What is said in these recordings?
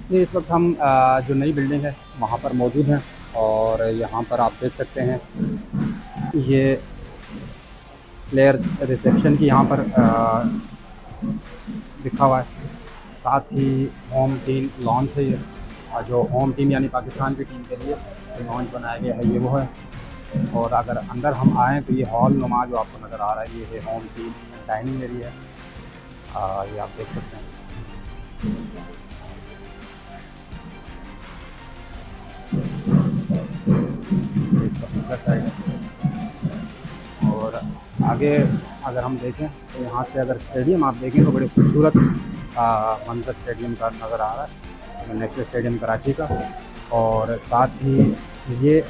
जी, इस वक्त हम जो नई बिल्डिंग है वहाँ पर मौजूद हैं और यहाँ पर आप देख सकते हैं ये प्लेयर्स रिसेप्शन की यहाँ पर लिखा हुआ है। साथ ही होम टीम लॉन्च है ये, जो होम टीम यानी पाकिस्तान की टीम के लिए लॉन्च बनाया गया है ये वो है। और अगर अंदर हम आएँ तो ये हॉल नुमा जो आपको नज़र आ रहा है ये है होम टीम डाइनिंग एरिया है। ये आप देख सकते हैं। ये इसका पिछला साइड है। और आगे अगर हम देखें तो यहाँ से अगर स्टेडियम आप देखें तो बड़े खूबसूरत मंजर स्टेडियम का नज़र आ रहा है, नेशनल स्टेडियम कराची का। और साथ ही ये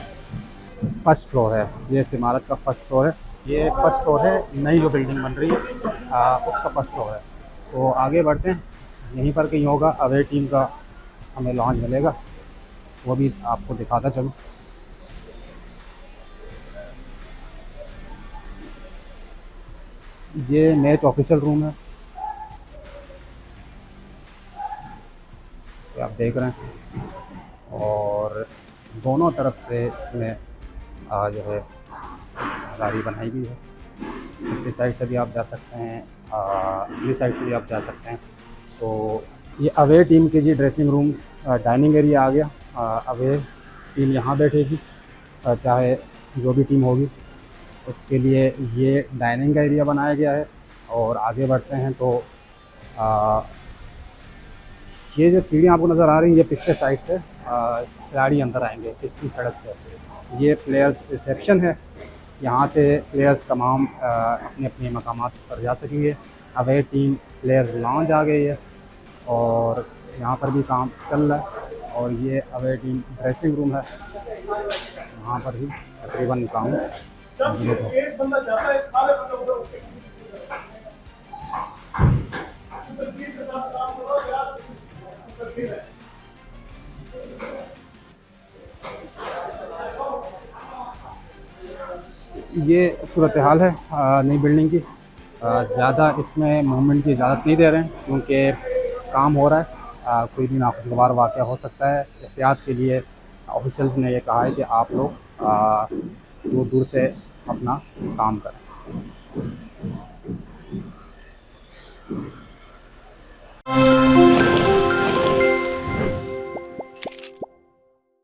फर्स्ट फ्लोर है, ये इस इमारत का फर्स्ट फ्लोर है। ये फर्स्ट फ्लोर है, नई जो बिल्डिंग बन रही है उसका फर्स्ट फ्लोर है। तो आगे बढ़ते हैं, यहीं पर कहीं होगा अवे टीम का हमें लॉन्च मिलेगा, वो भी आपको दिखाता चलूँ। ये मैच ऑफिशियल रूम है, ये आप देख रहे हैं। और दोनों तरफ से इसमें जो है गाड़ी बनाई गई है। इस साइड से भी आप जा सकते हैं, इस साइड से भी आप जा सकते हैं। तो ये अवे टीम की जी ड्रेसिंग रूम डाइनिंग एरिया आ गया। अवे टीम यहाँ बैठेगी, चाहे जो भी टीम होगी उसके लिए ये डाइनिंग का एरिया बनाया गया है। और आगे बढ़ते हैं तो आ, ये जो सीढ़ियाँ आपको नज़र आ रही हैं ये पिछले साइड से खिलाड़ी अंदर आएंगे पिछली सड़क से। ये प्लेयर्स रिसेप्शन है, यहाँ से प्लेयर्स तमाम अपने अपने मकामात पर जा सकेंगे। अवे टीम प्लेयर्स लॉन्ज आ गई है और यहाँ पर भी काम चल रहा है। और ये अवे टीम ड्रेसिंग रूम है, यहाँ पर भी तकरीबन काम कंप्लीट है। ये सूरत हाल है नई बिल्डिंग की। ज़्यादा इसमें मूवमेंट की इजाज़त नहीं दे रहे हैं क्योंकि काम हो रहा है। कोई भी नाखुशगवार वाक़या हो सकता है। एहतियात के लिए ऑफिशियल्स ने ये कहा है कि आप लोग दूर दूर से अपना काम करें।